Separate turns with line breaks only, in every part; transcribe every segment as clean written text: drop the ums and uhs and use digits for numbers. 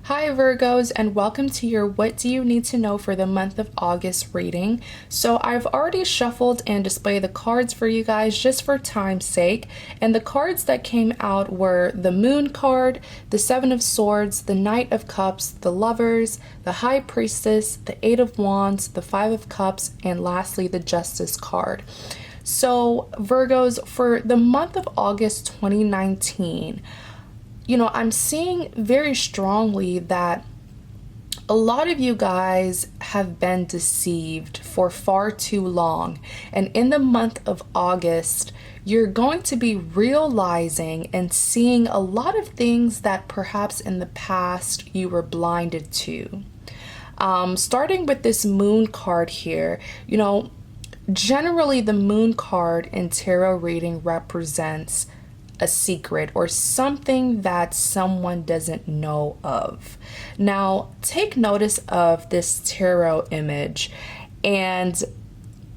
Hi Virgos, and welcome to your What Do You Need to Know for the month of August reading. So I've already shuffled and displayed the cards for you guys just for time's sake, and the cards that came out were the Moon card, the Seven of Swords, the Knight of Cups, the Lovers, the High Priestess, the Eight of Wands, the Five of Cups, and lastly the Justice card. So Virgos, for the month of August 2019, I'm seeing very strongly that a lot of you guys have been deceived for far too long. And in the month of August, you're going to be realizing and seeing a lot of things that perhaps in the past you were blinded to. Starting with this Moon card here, generally the Moon card in tarot reading represents a secret or something that someone doesn't know of. Now, take notice of this tarot image and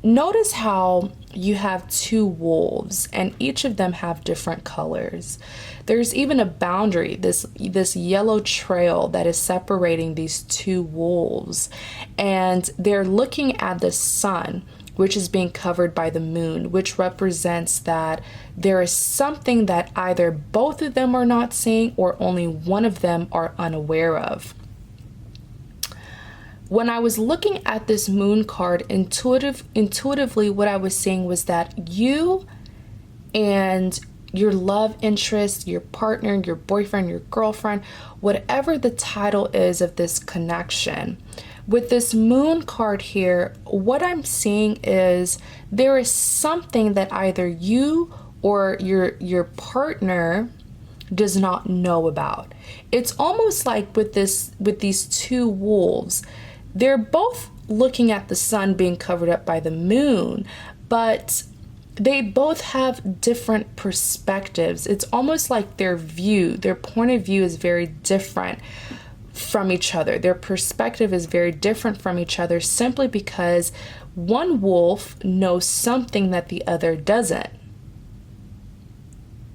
notice how you have two wolves and each of them have different colors. There's even a boundary, this yellow trail that is separating these two wolves, and they're looking at the sun, which is being covered by the moon, which represents that there is something that either both of them are not seeing or only one of them are unaware of. When I was looking at this Moon card, intuitively what I was seeing was that you and your love interest, your partner, your boyfriend, your girlfriend, whatever the title is of this connection, with this Moon card here, what I'm seeing is there is something that either you or your partner does not know about. It's almost like with these two wolves, they're both looking at the sun being covered up by the moon, but they both have different perspectives. It's almost like their point of view is very different from each other. Their perspective is very different from each other simply because one wolf knows something that the other doesn't.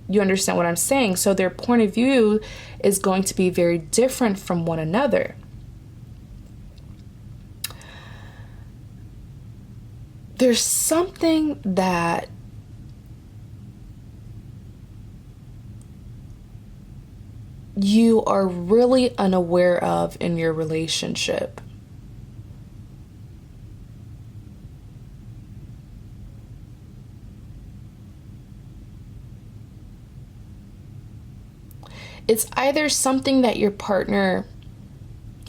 You understand what I'm saying? So their point of view is going to be very different from one another. There's something that you are really unaware of in your relationship. It's either something that your partner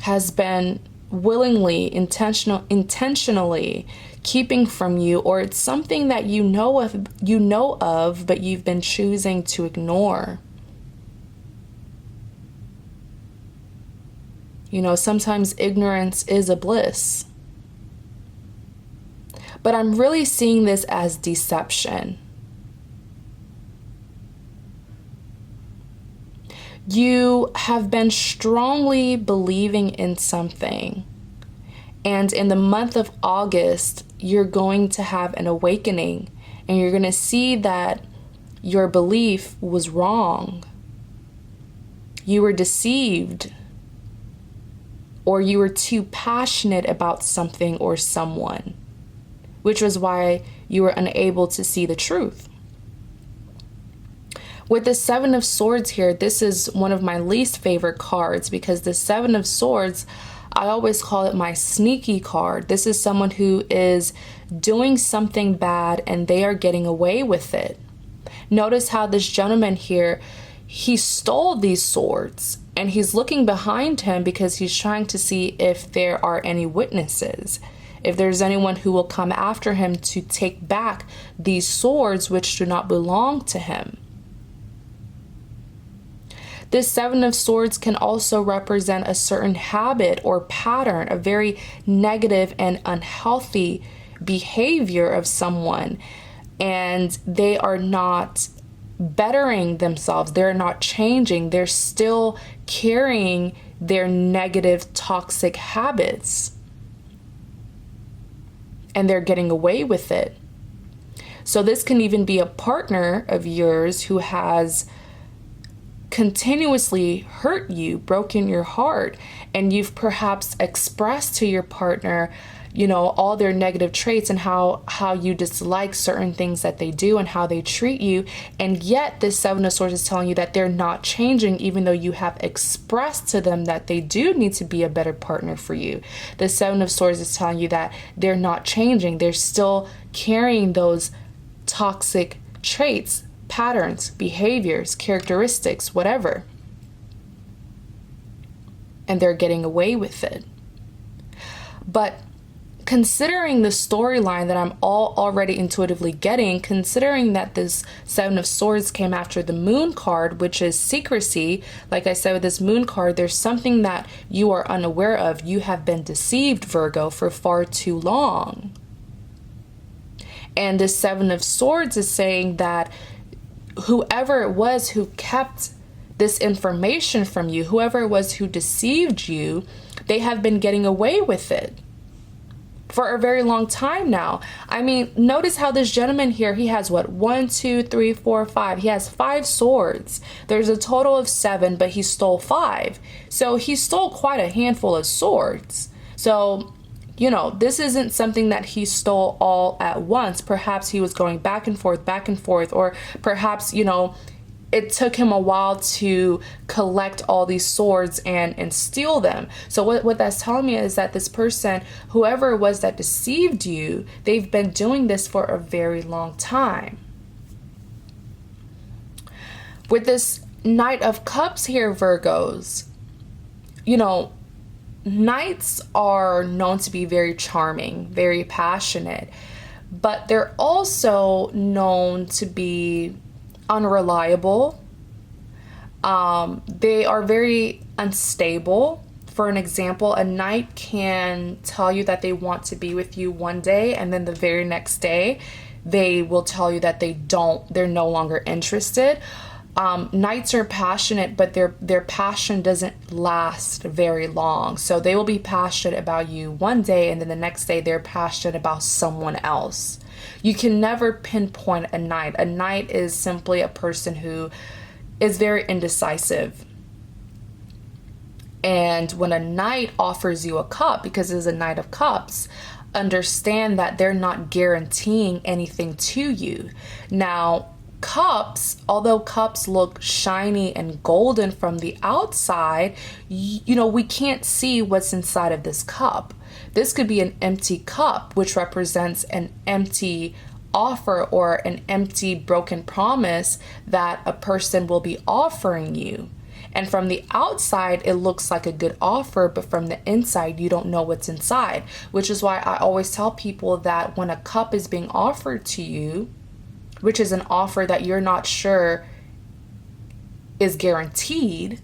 has been willingly, intentionally keeping from you, or it's something that you know of, but you've been choosing to ignore. Sometimes ignorance is a bliss. But I'm really seeing this as deception. You have been strongly believing in something, and in the month of August, you're going to have an awakening, and you're going to see that your belief was wrong. You were deceived, or you were too passionate about something or someone, which was why you were unable to see the truth. With the Seven of Swords here, this is one of my least favorite cards because the Seven of Swords, I always call it my sneaky card. This is someone who is doing something bad and they are getting away with it. Notice how this gentleman here, he stole these swords and he's looking behind him because he's trying to see if there are any witnesses, if there's anyone who will come after him to take back these swords which do not belong to him. This Seven of Swords can also represent a certain habit or pattern, a very negative and unhealthy behavior of someone, and they are not bettering themselves. They're not changing. They're still carrying their negative, toxic habits, and they're getting away with it. So this can even be a partner of yours who has continuously hurt you, broken your heart, and you've perhaps expressed to your partner, you know, all their negative traits and how you dislike certain things that they do and how they treat you. And yet this Seven of Swords is telling you that they're not changing, even though you have expressed to them that they do need to be a better partner for you. The Seven of Swords is telling you that they're not changing. They're still carrying those toxic traits, patterns, behaviors, characteristics, whatever. And they're getting away with it. But considering the storyline that I'm already intuitively getting, considering that this Seven of Swords came after the Moon card, which is secrecy, like I said with this Moon card, there's something that you are unaware of. You have been deceived, Virgo, for far too long. And this Seven of Swords is saying that whoever it was who kept this information from you, whoever it was who deceived you, they have been getting away with it for a very long time now. I mean, notice how this gentleman here, he has what? 1, 2, 3, 4, 5. He has 5 swords. There's a total of 7, but he stole 5. So he stole quite a handful of swords. So, you know, this isn't something that he stole all at once. Perhaps he was going back and forth, or perhaps, you know, it took him a while to collect all these swords and steal them. So what that's telling me is that this person, whoever it was that deceived you, they've been doing this for a very long time. With this Knight of Cups here, Virgos, you know, knights are known to be very charming, very passionate, but they're also known to be unreliable. They are very unstable. For an example, a knight can tell you that they want to be with you one day, and then the very next day they will tell you that they're no longer interested. Knights are passionate, but their passion doesn't last very long. So they will be passionate about you one day, and then the next day they're passionate about someone else. You can never pinpoint a knight. A knight is simply a person who is very indecisive. And when a knight offers you a cup, because it's a Knight of Cups, understand that they're not guaranteeing anything to you. Now, cups, although cups look shiny and golden from the outside, you know, we can't see what's inside of this cup. This could be an empty cup, which represents an empty offer or an empty broken promise that a person will be offering you. And from the outside, it looks like a good offer, but from the inside, you don't know what's inside, which is why I always tell people that when a cup is being offered to you, which is an offer that you're not sure is guaranteed,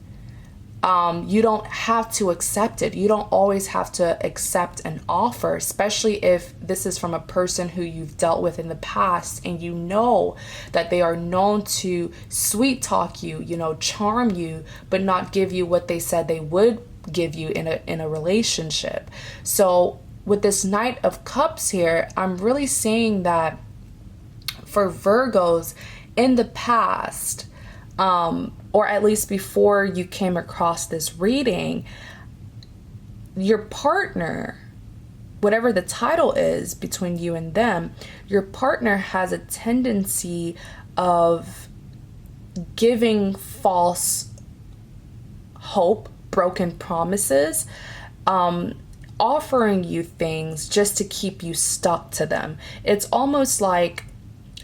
you don't have to accept it. You don't always have to accept an offer, especially if this is from a person who you've dealt with in the past and you know that they are known to sweet talk you, you know, charm you, but not give you what they said they would give you in a relationship. So with this Knight of Cups here, I'm really seeing that for Virgos in the past, or at least before you came across this reading, your partner, whatever the title is between you and them, your partner has a tendency of giving false hope, broken promises, offering you things just to keep you stuck to them. It's almost like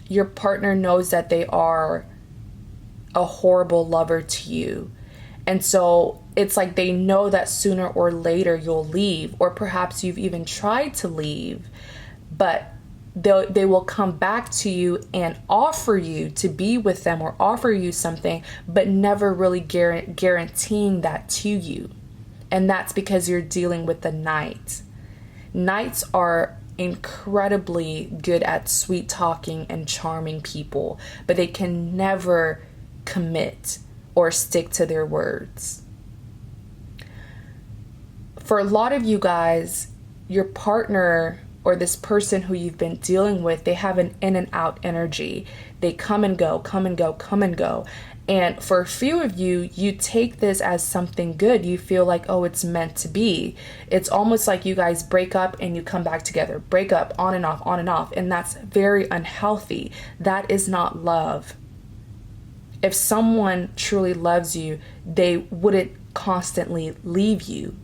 your partner knows that they are a horrible lover to you. And so it's like they know that sooner or later you'll leave, or perhaps you've even tried to leave, but they will come back to you and offer you to be with them or offer you something, but never really guaranteeing that to you. And that's because you're dealing with the Knight. Knights are incredibly good at sweet talking and charming people, but they can never commit or stick to their words. For a lot of you guys, your partner or this person who you've been dealing with, they have an in and out energy. They come and go, come and go, come and go. And for a few of you, you take this as something good. You feel like, oh, it's meant to be. It's almost like you guys break up and you come back together, break up, on and off, on and off. And that's very unhealthy. That is not love. If someone truly loves you, they wouldn't constantly leave you.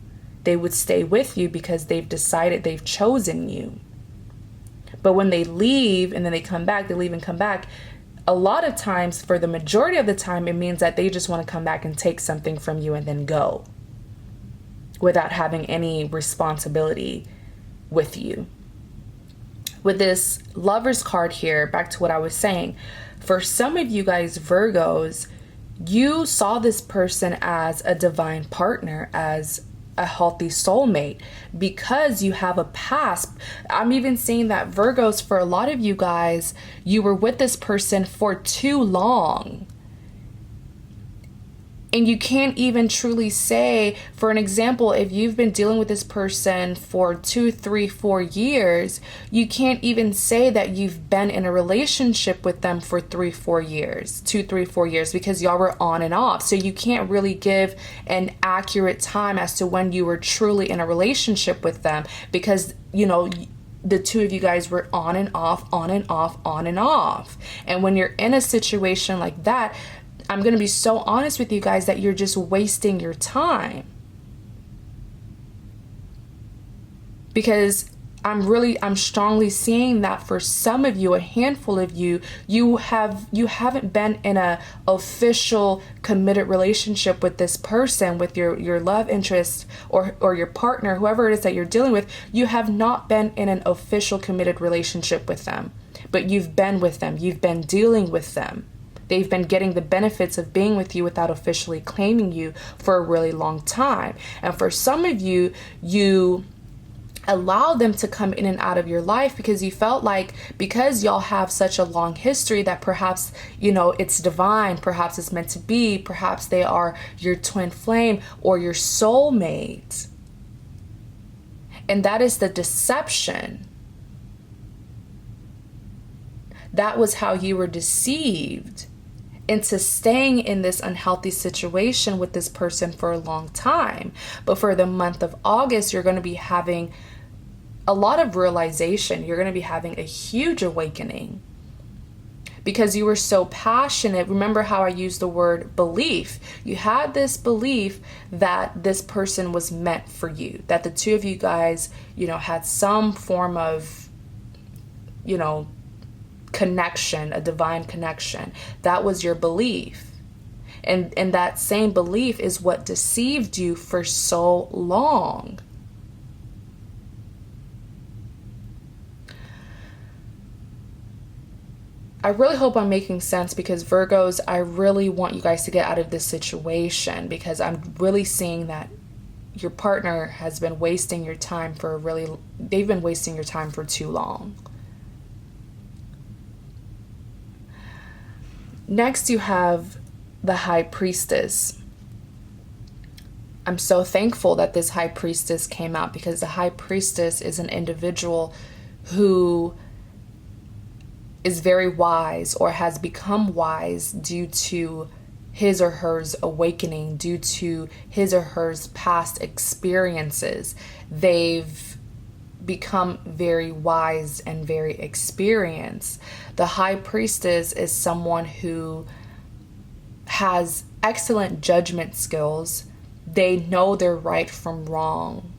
They would stay with you because they've decided, they've chosen you. But when they leave and then they come back, they leave and come back, a lot of times, for the majority of the time, it means that they just want to come back and take something from you and then go without having any responsibility with you. With this Lover's card here, back to what I was saying, for some of you guys, Virgos, you saw this person as a divine partner, as a healthy soulmate, because you have a past. I'm even seeing that, Virgos, for a lot of you guys, you were with this person for too long. And you can't even truly say, for an example, if you've been dealing with this person for 2, 3, 4 years, you can't even say that you've been in a relationship with them for 3, 4 years, 2, 3, 4 years, because y'all were on and off. So you can't really give an accurate time as to when you were truly in a relationship with them, because, you know, the two of you guys were on and off, on and off, on and off. And when you're in a situation like that, I'm going to be so honest with you guys that you're just wasting your time. Because I'm strongly seeing that for some of you, a handful of you, you haven't been in a official committed relationship with this person, with your love interest or your partner, whoever it is that you're dealing with. You have not been in an official committed relationship with them, but you've been with them. You've been dealing with them. They've been getting the benefits of being with you without officially claiming you for a really long time. And for some of you, you allow them to come in and out of your life because you felt like, because y'all have such a long history, that perhaps, you know, it's divine, perhaps it's meant to be, perhaps they are your twin flame or your soulmate. And that is the deception. That was how you were deceived into staying in this unhealthy situation with this person for a long time. But for the month of August, you're going to be having a lot of realization. You're going to be having a huge awakening because you were so passionate. Remember how I used the word belief. You had this belief that this person was meant for you, that the two of you guys, you know, had some form of, you know, connection, a divine connection. That was your belief. And that same belief is what deceived you for so long. I really hope I'm making sense, because Virgos, I really want you guys to get out of this situation, because I'm really seeing that your partner has been wasting your time they've been wasting your time for too long. Next, you have the High Priestess. I'm so thankful that this High Priestess came out, because the High Priestess is an individual who is very wise, or has become wise due to his or her awakening, due to his or her past experiences. They've become very wise and very experienced. The High Priestess is someone who has excellent judgment skills. They know their right from wrong.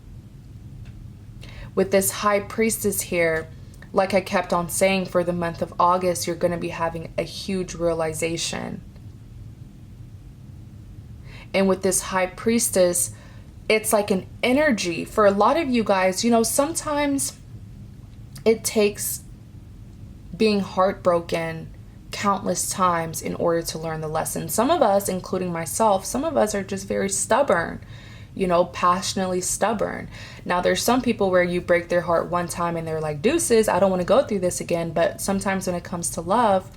With this High Priestess here, like I kept on saying, for the month of August, you're going to be having a huge realization. And with this High Priestess, it's like an energy. For a lot of you guys, you know, sometimes it takes being heartbroken countless times in order to learn the lesson. Some of us, including myself, some of us are just very stubborn, you know, passionately stubborn. Now, there's some people where you break their heart one time and they're like, deuces, I don't want to go through this again. But sometimes when it comes to love,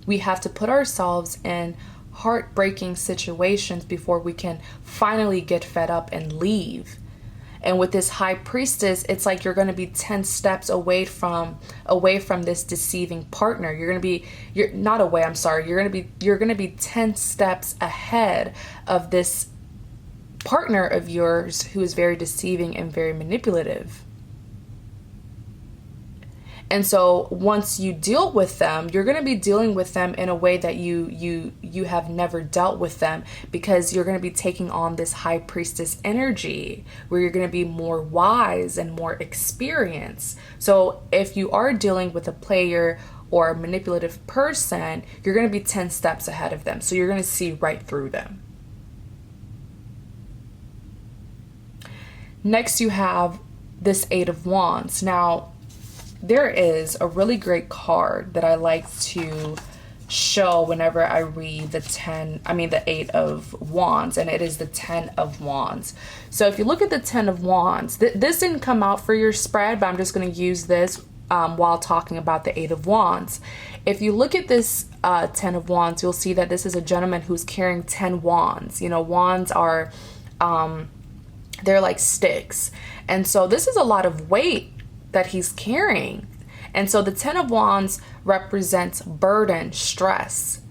we have to put ourselves in heartbreaking situations before we can finally get fed up and leave. And with this High Priestess, it's like you're going to be 10 steps away from this deceiving partner. You're not away, I'm sorry. You're going to be 10 steps ahead of this partner of yours who is very deceiving and very manipulative. And so once you deal with them, you're going to be dealing with them in a way that you have never dealt with them, because you're going to be taking on this High Priestess energy where you're going to be more wise and more experienced. So if you are dealing with a player or a manipulative person, you're going to be 10 steps ahead of them. So you're going to see right through them. Next, you have this Eight of Wands. Now, there is a really great card that I like to show whenever I read the Eight of Wands, and it is the 10 of Wands. So if you look at the 10 of Wands, this didn't come out for your spread, but I'm just going to use this while talking about the Eight of Wands. If you look at this 10 of Wands, you'll see that this is a gentleman who's carrying 10 wands. You know, wands are, they're like sticks. And so this is a lot of weight that he's carrying. And so the 10 of Wands represents burden, stress.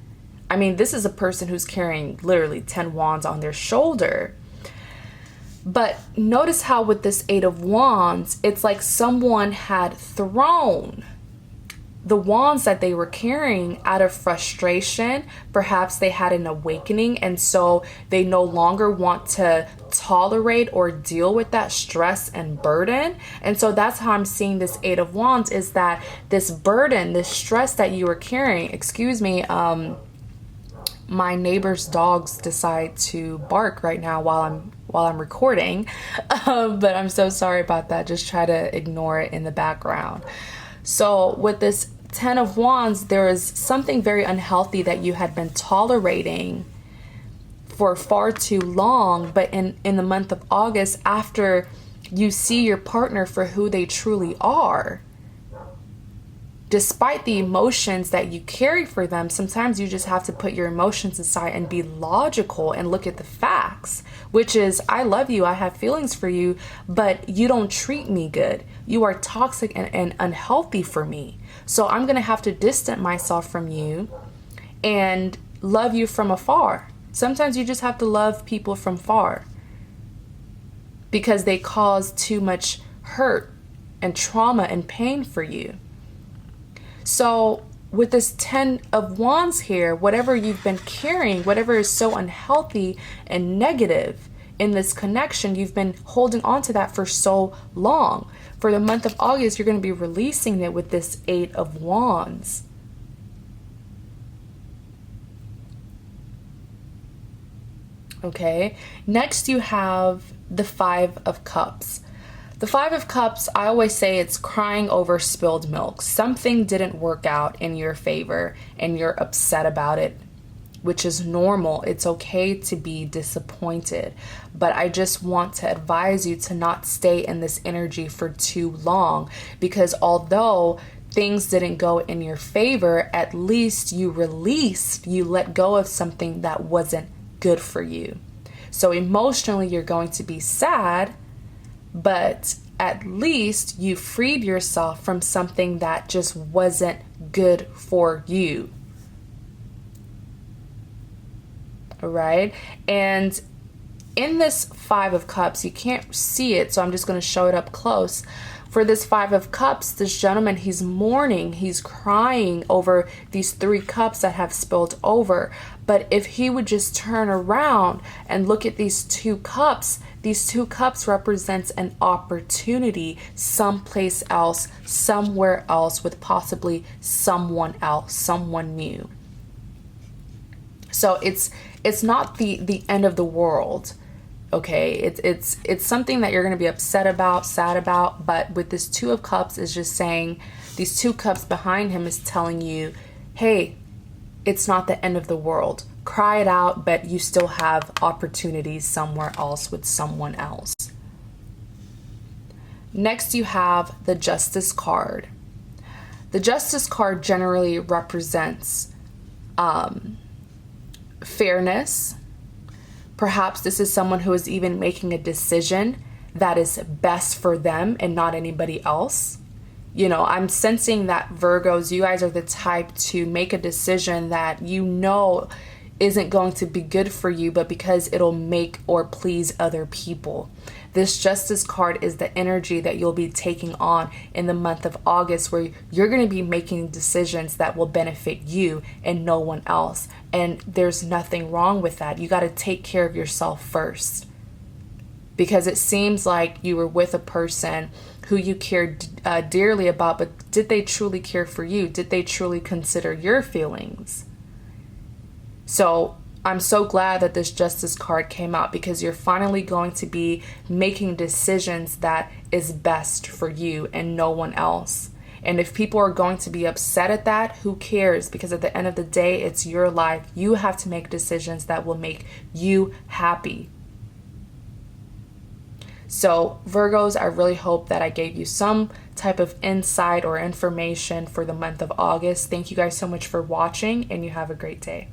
I mean, this is a person who's carrying literally 10 wands on their shoulder. But notice how with this Eight of Wands, it's like someone had thrown the wands that they were carrying out of frustration. Perhaps they had an awakening, and so they no longer want to tolerate or deal with that stress and burden. And so that's how I'm seeing this Eight of Wands, is that this burden, this stress that you were carrying, excuse me, my neighbor's dogs decide to bark right now while I'm recording, but I'm so sorry about that. Just try to ignore it in the background. So with this 10 of Wands, there is something very unhealthy that you had been tolerating for far too long. But in the month of August, after you see your partner for who they truly are, despite the emotions that you carry for them, sometimes you just have to put your emotions aside and be logical and look at the facts, which is, I love you, I have feelings for you, but you don't treat me good. You are toxic and unhealthy for me. So I'm going to have to distance myself from you and love you from afar. Sometimes you just have to love people from far because they cause too much hurt and trauma and pain for you. So with this 10 of Wands here, whatever you've been carrying, whatever is so unhealthy and negative in this connection, you've been holding on to that for so long. For the month of August, you're going to be releasing it with this Eight of Wands. Okay, next you have the Five of Cups. The Five of Cups, I always say it's crying over spilled milk. Something didn't work out in your favor and you're upset about it, which is normal. It's okay to be disappointed. But I just want to advise you to not stay in this energy for too long, because although things didn't go in your favor, at least you let go of something that wasn't good for you. So emotionally, you're going to be sad, but at least you freed yourself from something that just wasn't good for you. All right. And in this Five of Cups, you can't see it, so I'm just going to show it up close. For this Five of Cups, this gentleman, he's mourning, he's crying over these 3 cups that have spilled over. But if he would just turn around and look at these 2 cups represents an opportunity someplace else, somewhere else, with possibly someone else, someone new. So it's not the end of the world. Okay, it's something that you're going to be upset about, sad about, but with this 2 of Cups is just saying, these 2 cups behind him is telling you, hey, it's not the end of the world. Cry it out, but you still have opportunities somewhere else with someone else. Next, you have the Justice card. The Justice card generally represents fairness. Perhaps this is someone who is even making a decision that is best for them and not anybody else. You know, I'm sensing that Virgos, you guys are the type to make a decision that you know isn't going to be good for you, but because it'll make or please other people. This Justice card is the energy that you'll be taking on in the month of August, where you're going to be making decisions that will benefit you and no one else. And there's nothing wrong with that. You got to take care of yourself first, because it seems like you were with a person who you cared dearly about, but did they truly care for you? Did they truly consider your feelings? So I'm so glad that this Justice card came out, because you're finally going to be making decisions that is best for you and no one else. And if people are going to be upset at that, who cares? Because at the end of the day, it's your life. You have to make decisions that will make you happy. So Virgos, I really hope that I gave you some type of insight or information for the month of August. Thank you guys so much for watching, and you have a great day.